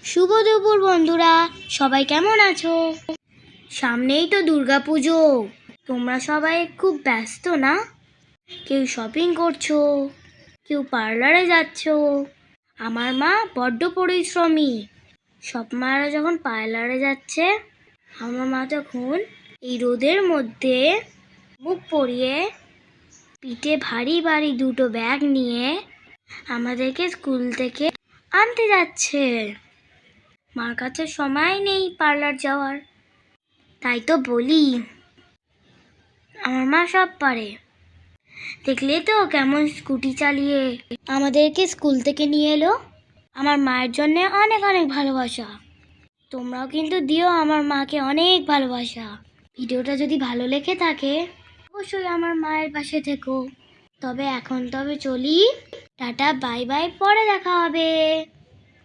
শুভ দুপুর বন্ধুরা, সবাই কেমন আছো? সামনেই তো দুর্গাপুজো। তোমরা সবাই খুব ব্যস্ত না? কেউ শপিং করছো, কেউ পার্লারে যাচ্ছো। আমার মা বড্ড পরিশ্রমী। সব মায়েরা যখন পার্লারে যাচ্ছে, আমার মা তখন এই রোদের মধ্যে মুখ পরিয়ে পিঠে ভারী ভারী দুটো ব্যাগ নিয়ে আমাদেরকে স্কুল থেকে আনতে যাচ্ছে। মার কাছে সময় নেই পার্লার যাওয়ার। তাই তো বলি, আমার মা সব পারে। দেখলে তো কেমন স্কুটি চালিয়ে আমাদেরকে স্কুল থেকে নিয়ে এলো। আমার মায়ের জন্য অনেক অনেক ভালোবাসা। তোমরাও কিন্তু দিও আমার মাকে অনেক ভালোবাসা। ভিডিওটা যদি ভালো লেগে থাকে অবশ্যই আমার মায়ের পাশে থেকো। তবে চলি। টাটা, বাই বাই, পরে দেখা হবে।